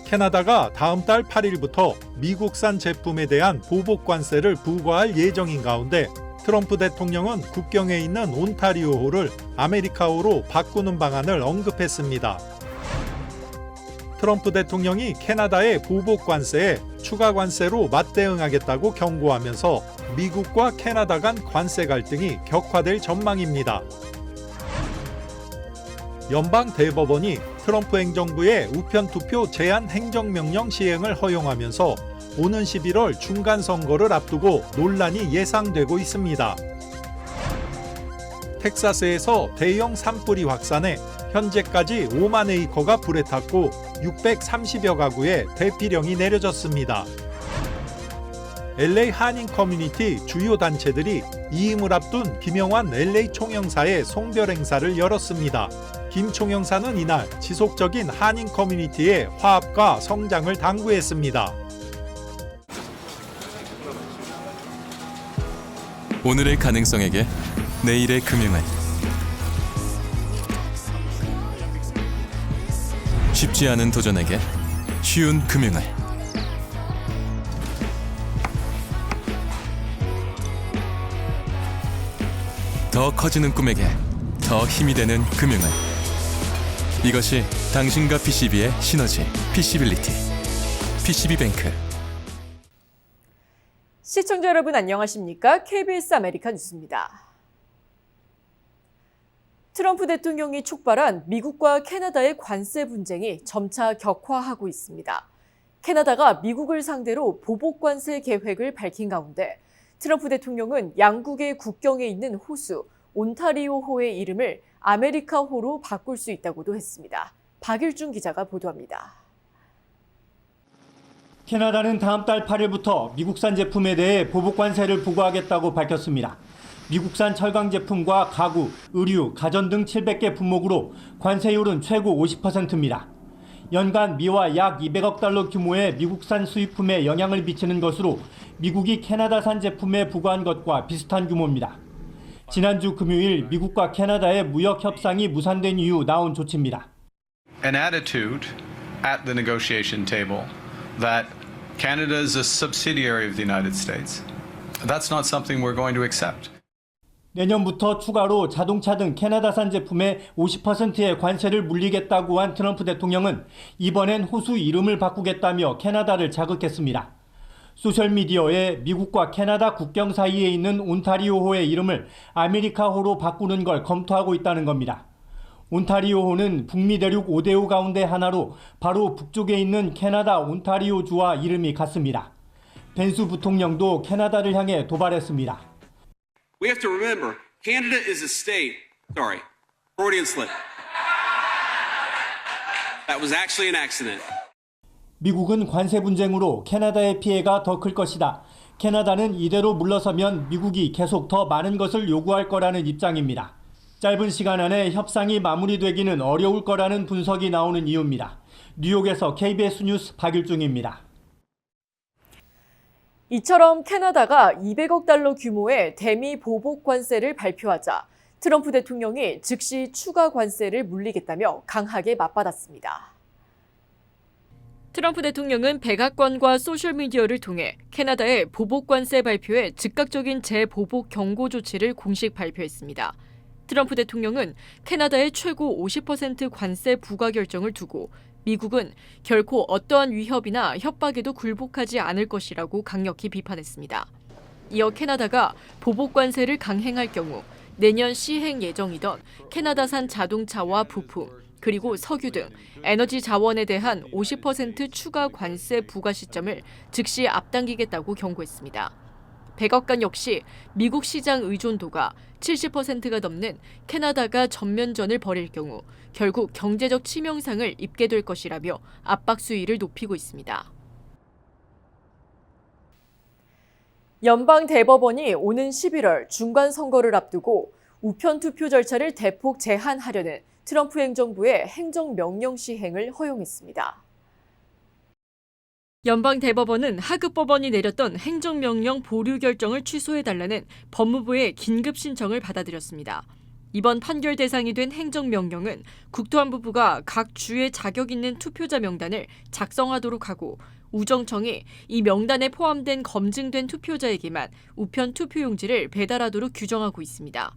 캐나다가 다음 달 8일부터 미국산 제품에 대한 보복 관세를 부과할 예정인 가운데 트럼프 대통령은 국경에 있는 온타리오호를 아메리카호로 바꾸는 방안을 언급했습니다. 트럼프 대통령이 캐나다의 보복 관세에 추가 관세로 맞대응하겠다고 경고하면서 미국과 캐나다 간 관세 갈등이 격화될 전망입니다. 연방 대법원이 트럼프 행정부의 우편투표 제한 행정명령 시행을 허용하면서 오는 11월 중간선거를 앞두고 논란이 예상되고 있습니다. 텍사스에서 대형 산불이 확산해 현재까지 5만 에이커가 불에 탔고 630여 가구에 대피령이 내려졌습니다. LA 한인 커뮤니티 주요 단체들이 이임을 앞둔 김영환 LA 총영사의 송별 행사를 열었습니다. 김 총영사는 이날 지속적인 한인 커뮤니티의 화합과 성장을 당부했습니다. 오늘의 가능성에게 내일의 금융을 쉽지 않은 도전에게 쉬운 금융을 더 커지는 꿈에게 더 힘이 되는 금융을 이것이 당신과 PCB의 시너지 PC빌리티 PCB뱅크. 시청자 여러분 안녕하십니까? KBS 아메리카 뉴스입니다. 트럼프 대통령이 촉발한 미국과 캐나다의 관세 분쟁이 점차 격화하고 있습니다. 캐나다가 미국을 상대로 보복 관세 계획을 밝힌 가운데 트럼프 대통령은 양국의 국경에 있는 호수 온타리오호의 이름을 아메리카호로 바꿀 수 있다고도 했습니다. 박일준 기자가 보도합니다. 캐나다는 다음 달 8일부터 미국산 제품에 대해 보복 관세를 부과하겠다고 밝혔습니다. 미국산 철강 제품과 가구, 의류, 가전 등 700개 품목으로 관세율은 최고 50%입니다. 연간 미화 약 200억 달러 규모의 미국산 수입품에 영향을 미치는 것으로 미국이 캐나다산 제품에 부과한 것과 비슷한 규모입니다. 지난주 금요일 미국과 캐나다의 무역 협상이 무산된 이후 나온 조치입니다. An attitude at the negotiation table that Canada is a subsidiary of the United States. That's not something we're going to accept. 내년부터 추가로 자동차 등 캐나다산 제품에 50%의 관세를 물리겠다고 한 트럼프 대통령은 이번엔 호수 이름을 바꾸겠다며 캐나다를 자극했습니다. 소셜미디어에 미국과 캐나다 국경 사이에 있는 온타리오호의 이름을 아메리카호로 바꾸는 걸 검토하고 있다는 겁니다. 온타리오호는 북미 대륙 5대5 가운데 하나로 바로 북쪽에 있는 캐나다 온타리오주와 이름이 같습니다. 펜스 부통령도 캐나다를 향해 도발했습니다. We have to remember, Canada is a state. Sorry, Freudian slip. That was actually an accident. 미국은 관세 분쟁으로 캐나다의 피해가 더 클 것이다. 캐나다는 이대로 물러서면 미국이 계속 더 많은 것을 요구할 거라는 입장입니다. 짧은 시간 안에 협상이 마무리되기는 어려울 거라는 분석이 나오는 이유입니다. 뉴욕에서 KBS 뉴스 박일중입니다. 이처럼 캐나다가 200억 달러 규모의 대미 보복 관세를 발표하자 트럼프 대통령이 즉시 추가 관세를 물리겠다며 강하게 맞받았습니다. 트럼프 대통령은 백악관과 소셜미디어를 통해 캐나다의 보복 관세 발표에 즉각적인 재보복 경고 조치를 공식 발표했습니다. 트럼프 대통령은 캐나다의 최고 50% 관세 부과 결정을 두고 미국은 결코 어떠한 위협이나 협박에도 굴복하지 않을 것이라고 강력히 비판했습니다. 이어 캐나다가 보복 관세를 강행할 경우 내년 시행 예정이던 캐나다산 자동차와 부품, 그리고 석유 등 에너지 자원에 대한 50% 추가 관세 부과 시점을 즉시 앞당기겠다고 경고했습니다. 백악관 역시 미국 시장 의존도가 70%가 넘는 캐나다가 전면전을 벌일 경우 결국 경제적 치명상을 입게 될 것이라며 압박 수위를 높이고 있습니다. 연방 대법원이 오는 11월 중간 선거를 앞두고 우편 투표 절차를 대폭 제한하려는 트럼프 행정부의 행정명령 시행을 허용했습니다. 연방 대법원은 하급 법원이 내렸던 행정명령 보류 결정을 취소해달라는 법무부의 긴급 신청을 받아들였습니다. 이번 판결 대상이 된 행정명령은 국토안보부가 각 주의 자격 있는 투표자 명단을 작성하도록 하고 우정청이 이 명단에 포함된 검증된 투표자에게만 우편 투표용지를 배달하도록 규정하고 있습니다.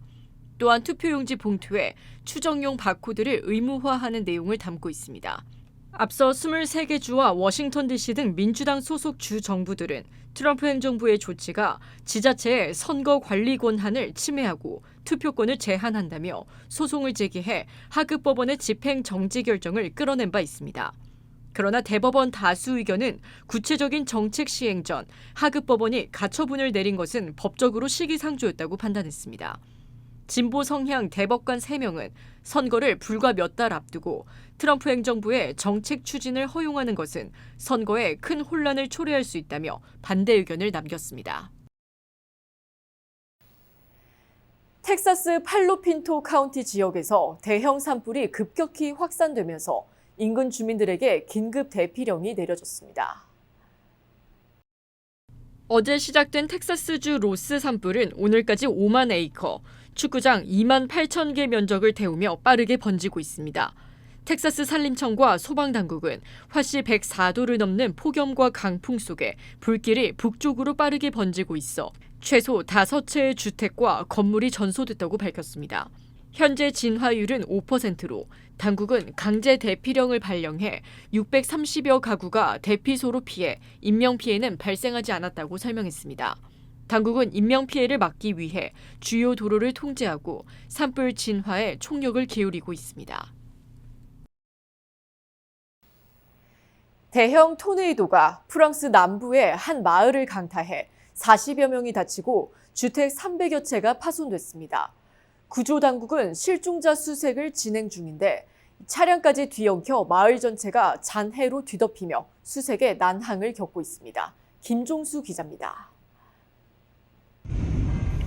또한 투표용지 봉투에 추정용 바코드를 의무화하는 내용을 담고 있습니다. 앞서 23개 주와 워싱턴 DC 등 민주당 소속 주 정부들은 트럼프 행정부의 조치가 지자체의 선거 관리 권한을 침해하고 투표권을 제한한다며 소송을 제기해 하급 법원의 집행 정지 결정을 끌어낸 바 있습니다. 그러나 대법원 다수 의견은 구체적인 정책 시행 전 하급 법원이 가처분을 내린 것은 법적으로 시기상조였다고 판단했습니다. 진보 성향 대법관 3명은 선거를 불과 몇 달 앞두고 트럼프 행정부의 정책 추진을 허용하는 것은 선거에 큰 혼란을 초래할 수 있다며 반대 의견을 남겼습니다. 텍사스 팔로핀토 카운티 지역에서 대형 산불이 급격히 확산되면서 인근 주민들에게 긴급 대피령이 내려졌습니다. 어제 시작된 텍사스주 로스 산불은 오늘까지 5만 에이커, 축구장 2만 8천 개 면적을 태우며 빠르게 번지고 있습니다. 텍사스 산림청과 소방당국은 화씨 104도를 넘는 폭염과 강풍 속에 불길이 북쪽으로 빠르게 번지고 있어 최소 5채의 주택과 건물이 전소됐다고 밝혔습니다. 현재 진화율은 5%로 당국은 강제 대피령을 발령해 630여 가구가 대피소로 피해 인명피해는 발생하지 않았다고 설명했습니다. 당국은 인명피해를 막기 위해 주요 도로를 통제하고 산불 진화에 총력을 기울이고 있습니다. 대형 토네이도가 프랑스 남부의 한 마을을 강타해 40여 명이 다치고 주택 300여 채가 파손됐습니다. 구조당국은 실종자 수색을 진행 중인데 차량까지 뒤엉켜 마을 전체가 잔해로 뒤덮이며 수색에 난항을 겪고 있습니다. 김종수 기자입니다.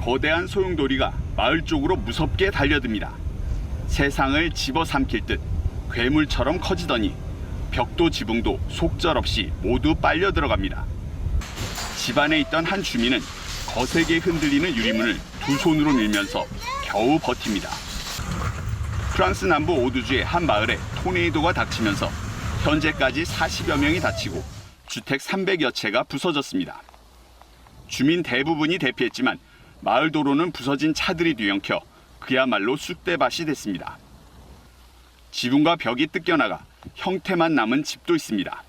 거대한 소용돌이가 마을 쪽으로 무섭게 달려듭니다. 세상을 집어삼킬 듯 괴물처럼 커지더니 벽도 지붕도 속절없이 모두 빨려 들어갑니다. 집안에 있던 한 주민은 거세게 흔들리는 유리문을 두 손으로 밀면서 겨우 버팁니다. 프랑스 남부 오두주의 한 마을에 토네이도가 닥치면서 현재까지 40여 명이 다치고 주택 300여 채가 부서졌습니다. 주민 대부분이 대피했지만 마을 도로는 부서진 차들이 뒤엉켜 그야말로 쑥대밭이 됐습니다. 지붕과 벽이 뜯겨나가 형태만 남은 집도 있습니다.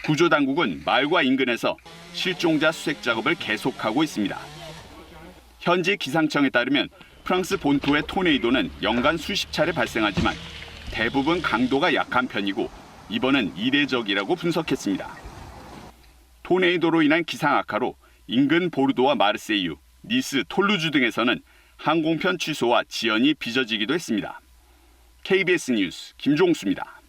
구조당국은 마을과 인근에서 실종자 수색 작업을 계속하고 있습니다. 현지 기상청에 따르면 프랑스 본토의 토네이도는 연간 수십 차례 발생하지만 대부분 강도가 약한 편이고 이번은 이례적이라고 분석했습니다. 토네이도로 인한 기상 악화로 인근 보르도와 마르세유, 니스, 톨루즈 등에서는 항공편 취소와 지연이 빚어지기도 했습니다. KBS 뉴스 김종수입니다.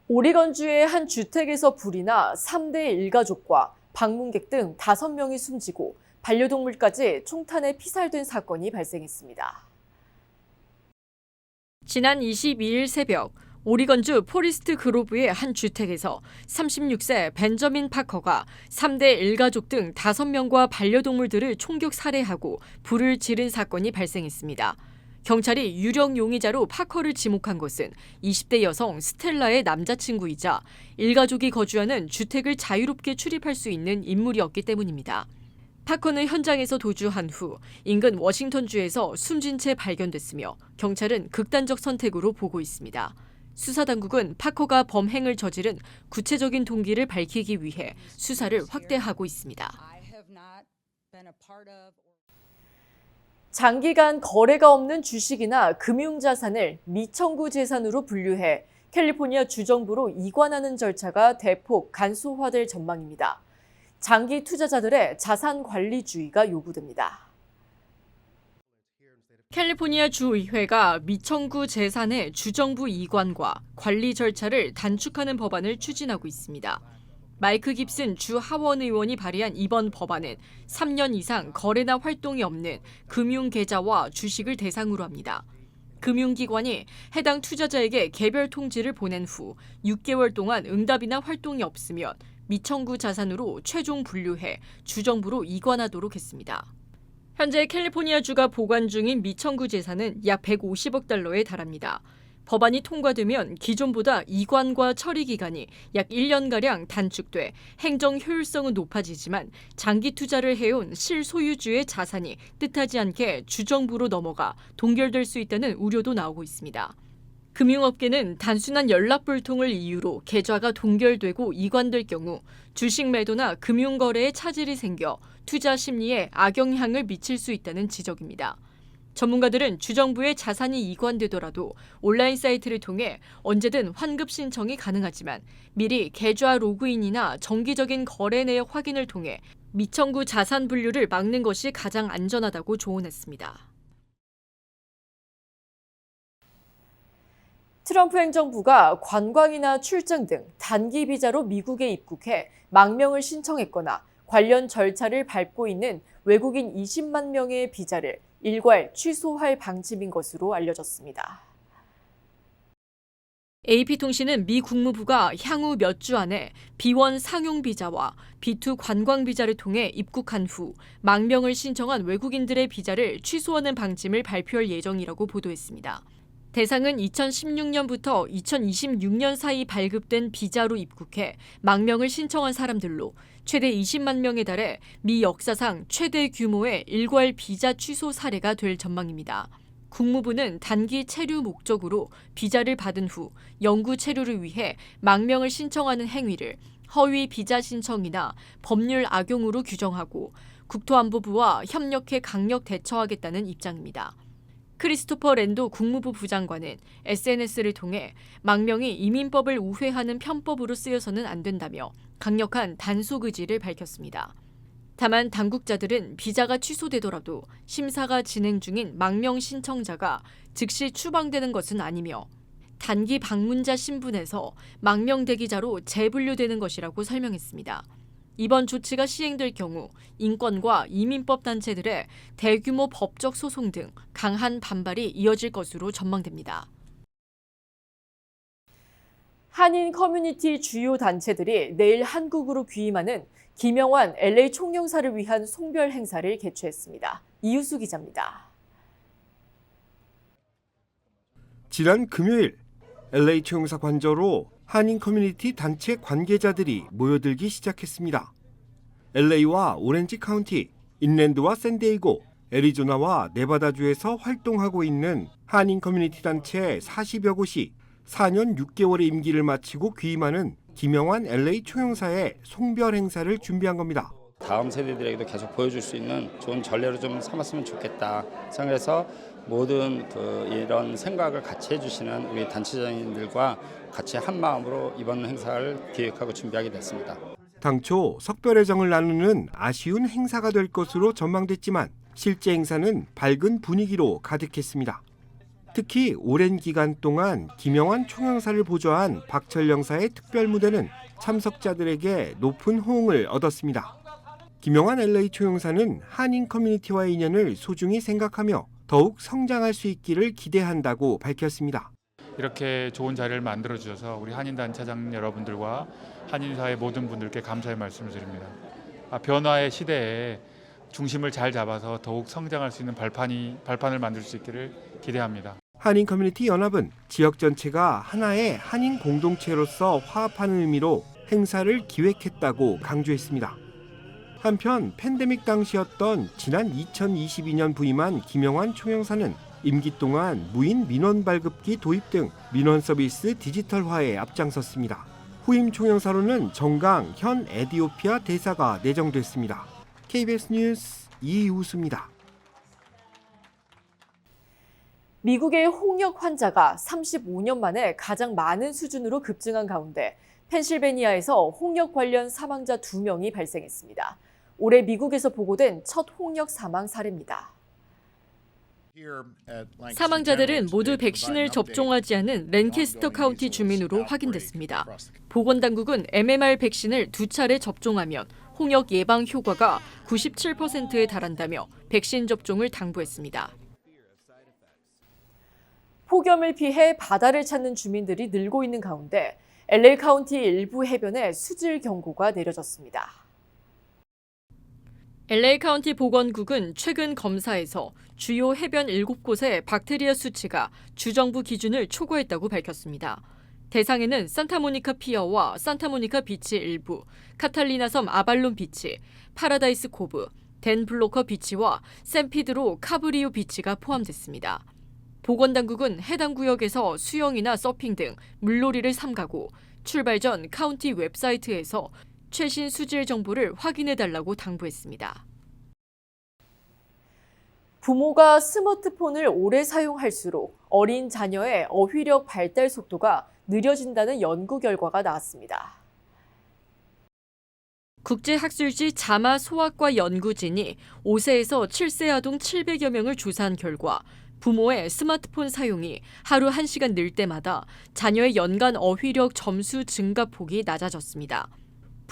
오리건주의 한 주택에서 불이 나 3대 일가족과 방문객 등 5명이 숨지고 반려동물까지 총탄에 피살된 사건이 발생했습니다. 지난 22일 새벽 오리건주 포리스트 그로브의 한 주택에서 36세 벤저민 파커가 3대 일가족 등 5명과 반려동물들을 총격 살해하고 불을 지른 사건이 발생했습니다. 경찰이 유령 용의자로 파커를 지목한 것은 20대 여성 스텔라의 남자친구이자 일가족이 거주하는 주택을 자유롭게 출입할 수 있는 인물이었기 때문입니다. 파커는 현장에서 도주한 후 인근 워싱턴주에서 숨진 채 발견됐으며 경찰은 극단적 선택으로 보고 있습니다. 수사당국은 파커가 범행을 저지른 구체적인 동기를 밝히기 위해 수사를 확대하고 있습니다. 장기간 거래가 없는 주식이나 금융자산을 미청구 재산으로 분류해 캘리포니아 주정부로 이관하는 절차가 대폭 간소화될 전망입니다. 장기 투자자들의 자산 관리주의가 요구됩니다. 캘리포니아 주의회가 미청구 재산의 주정부 이관과 관리 절차를 단축하는 법안을 추진하고 있습니다. 마이크 깁슨 주 하원 의원이 발의한 이번 법안은 3년 이상 거래나 활동이 없는 금융계좌와 주식을 대상으로 합니다. 금융기관이 해당 투자자에게 개별 통지를 보낸 후 6개월 동안 응답이나 활동이 없으면 미청구 자산으로 최종 분류해 주정부로 이관하도록 했습니다. 현재 캘리포니아주가 보관 중인 미청구 재산은 약 150억 달러에 달합니다. 법안이 통과되면 기존보다 이관과 처리 기간이 약 1년가량 단축돼 행정 효율성은 높아지지만 장기 투자를 해온 실소유주의 자산이 뜻하지 않게 주정부로 넘어가 동결될 수 있다는 우려도 나오고 있습니다. 금융업계는 단순한 연락불통을 이유로 계좌가 동결되고 이관될 경우 주식 매도나 금융거래에 차질이 생겨 투자 심리에 악영향을 미칠 수 있다는 지적입니다. 전문가들은 주정부의 자산이 이관되더라도 온라인 사이트를 통해 언제든 환급 신청이 가능하지만 미리 계좌 로그인이나 정기적인 거래 내역 확인을 통해 미청구 자산 분류를 막는 것이 가장 안전하다고 조언했습니다. 트럼프 행정부가 관광이나 출장 등 단기 비자로 미국에 입국해 망명을 신청했거나 관련 절차를 밟고 있는 외국인 20만 명의 비자를 일괄 취소할 방침인 것으로 알려졌습니다. AP통신은 미 국무부가 향후 몇 주 안에 B1 상용 비자와 B2 관광 비자를 통해 입국한 후 망명을 신청한 외국인들의 비자를 취소하는 방침을 발표할 예정이라고 보도했습니다. 대상은 2016년부터 2026년 사이 발급된 비자로 입국해 망명을 신청한 사람들로 최대 20만 명에 달해 미 역사상 최대 규모의 일괄 비자 취소 사례가 될 전망입니다. 국무부는 단기 체류 목적으로 비자를 받은 후 영구 체류를 위해 망명을 신청하는 행위를 허위 비자 신청이나 법률 악용으로 규정하고 국토안보부와 협력해 강력 대처하겠다는 입장입니다. 크리스토퍼 랜도 국무부 부장관은 SNS를 통해 망명이 이민법을 우회하는 편법으로 쓰여서는 안 된다며 강력한 단속 의지를 밝혔습니다. 다만 당국자들은 비자가 취소되더라도 심사가 진행 중인 망명 신청자가 즉시 추방되는 것은 아니며 단기 방문자 신분에서 망명 대기자로 재분류되는 것이라고 설명했습니다. 이번 조치가 시행될 경우 인권과 이민법 단체들의 대규모 법적 소송 등 강한 반발이 이어질 것으로 전망됩니다. 한인 커뮤니티 주요 단체들이 내일 한국으로 귀임하는 김영환 LA 총영사를 위한 송별 행사를 개최했습니다. 이유수 기자입니다. 지난 금요일 LA 총영사 관저로 한인 커뮤니티 단체 관계자들이 모여들기 시작했습니다. LA와 오렌지 카운티, 인랜드와 샌디에이고, 애리조나와 네바다주에서 활동하고 있는 한인 커뮤니티 단체 40여 곳이 4년 6개월의 임기를 마치고 귀임하는 김영환 LA 총영사의 송별 행사를 준비한 겁니다. 다음 세대들에게도 계속 보여줄 수 있는 좋은 전례로 좀 삼았으면 좋겠다 생각해서 모든 이런 생각을 같이 해주시는 우리 단체장님들과 같이 한 마음으로 이번 행사를 기획하고 준비하게 됐습니다. 당초 석별의 정을 나누는 아쉬운 행사가 될 것으로 전망됐지만 실제 행사는 밝은 분위기로 가득했습니다. 특히 오랜 기간 동안 김영환 총영사를 보좌한 박철 영사의 특별 무대는 참석자들에게 높은 호응을 얻었습니다. 김영환 LA 총영사는 한인 커뮤니티와의 인연을 소중히 생각하며 더욱 성장할 수 있기를 기대한다고 밝혔습니다. 이렇게 좋은 자리를 만들어 주셔서 우리 한인 단체장 여러분들과 한인사회 모든 분들께 감사의 말씀을 드립니다. 변화의 시대에 중심을 잘 잡아서 더욱 성장할 수 있는 발판을 만들 수 있기를 기대합니다. 한인 커뮤니티 연합은 지역 전체가 하나의 한인 공동체로서 화합하는 의미로 행사를 기획했다고 강조했습니다. 한편 팬데믹 당시였던 지난 2022년 부임한 김영환 총영사는 임기 동안 무인 민원 발급기 도입 등 민원 서비스 디지털화에 앞장섰습니다. 후임 총영사로는 정강 현 에디오피아 대사가 내정됐습니다. KBS 뉴스 이우수입니다. 미국의 홍역 환자가 35년 만에 가장 많은 수준으로 급증한 가운데 펜실베니아에서 홍역 관련 사망자 2명이 발생했습니다. 올해 미국에서 보고된 첫 홍역 사망 사례입니다. 사망자들은 모두 백신을 접종하지 않은 랜캐스터 카운티 주민으로 확인됐습니다. 보건당국은 MMR 백신을 2차례 접종하면 홍역 예방 효과가 97%에 달한다며 백신 접종을 당부했습니다. 폭염을 피해 바다를 찾는 주민들이 늘고 있는 가운데 LA 카운티 일부 해변에 수질 경고가 내려졌습니다. LA 카운티 보건국은 최근 검사에서 주요 해변 7곳의 박테리아 수치가 주정부 기준을 초과했다고 밝혔습니다. 대상에는 산타모니카 피어와 산타모니카 비치 일부, 카탈리나 섬 아발론 비치, 파라다이스 코브, 댄 블로커 비치와 샌피드로 카브리오 비치가 포함됐습니다. 보건당국은 해당 구역에서 수영이나 서핑 등 물놀이를 삼가고 출발 전 카운티 웹사이트에서 최신 수질 정보를 확인해달라고 당부했습니다. 부모가 스마트폰을 오래 사용할수록 어린 자녀의 어휘력 발달 속도가 느려진다는 연구 결과가 나왔습니다. 국제학술지 자마 소아과 연구진이 5세에서 7세 아동 700여 명을 조사한 결과 부모의 스마트폰 사용이 하루 1시간 늘 때마다 자녀의 연간 어휘력 점수 증가폭이 낮아졌습니다.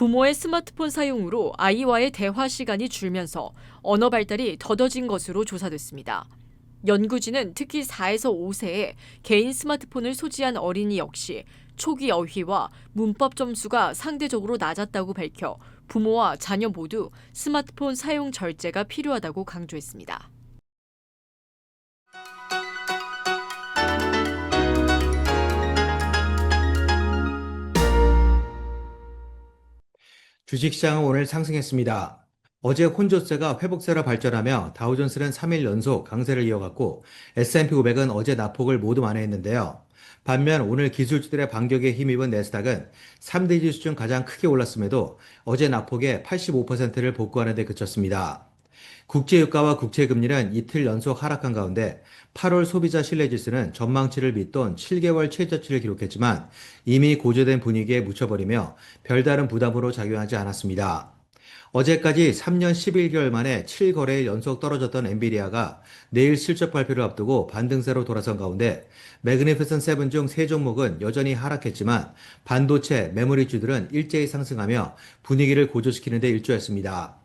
부모의 스마트폰 사용으로 아이와의 대화 시간이 줄면서 언어 발달이 더뎌진 것으로 조사됐습니다. 연구진은 특히 4에서 5세에 개인 스마트폰을 소지한 어린이 역시 초기 어휘와 문법 점수가 상대적으로 낮았다고 밝혀 부모와 자녀 모두 스마트폰 사용 절제가 필요하다고 강조했습니다. 주식시장은 오늘 상승했습니다. 어제 혼조세가 회복세로 발전하며 다우존스는 3일 연속 강세를 이어갔고 S&P 500은 어제 낙폭을 모두 만회했는데요. 반면 오늘 기술주들의 반격에 힘입은 내스닥은 3대 지수 중 가장 크게 올랐음에도 어제 낙폭의 85%를 복구하는 데 그쳤습니다. 국제유가와 국채금리는 이틀 연속 하락한 가운데 8월 소비자 신뢰지수는 전망치를 밑돈 7개월 최저치를 기록했지만 이미 고조된 분위기에 묻혀버리며 별다른 부담으로 작용하지 않았습니다. 어제까지 3년 11개월 만에 7거래일 연속 떨어졌던 엔비디아가 내일 실적 발표를 앞두고 반등세로 돌아선 가운데 매그니피선 7 중 3종목은 여전히 하락했지만 반도체, 메모리주들은 일제히 상승하며 분위기를 고조시키는 데 일조했습니다.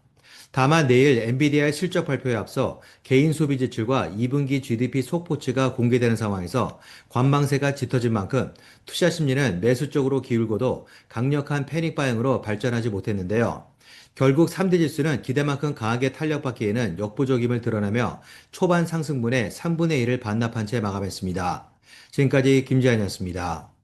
다만 내일 엔비디아의 실적 발표에 앞서 개인 소비 지출과 2분기 GDP 속보치가 공개되는 상황에서 관망세가 짙어진 만큼 투자 심리는 매수 쪽으로 기울고도 강력한 패닉 바잉으로 발전하지 못했는데요. 결국 3대 지수는 기대만큼 강하게 탄력받기에는 역부족임을 드러내며 초반 상승분의 3분의 1을 반납한 채 마감했습니다. 지금까지 김지한이었습니다.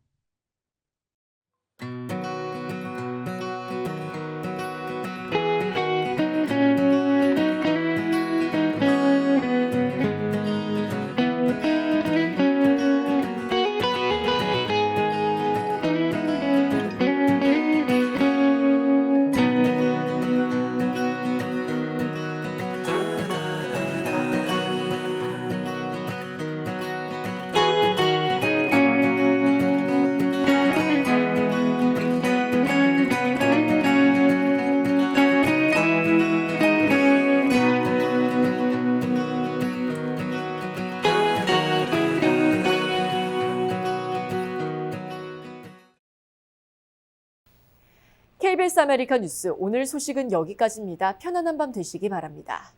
KBS 아메리카 뉴스 오늘 소식은 여기까지입니다. 편안한 밤 되시기 바랍니다.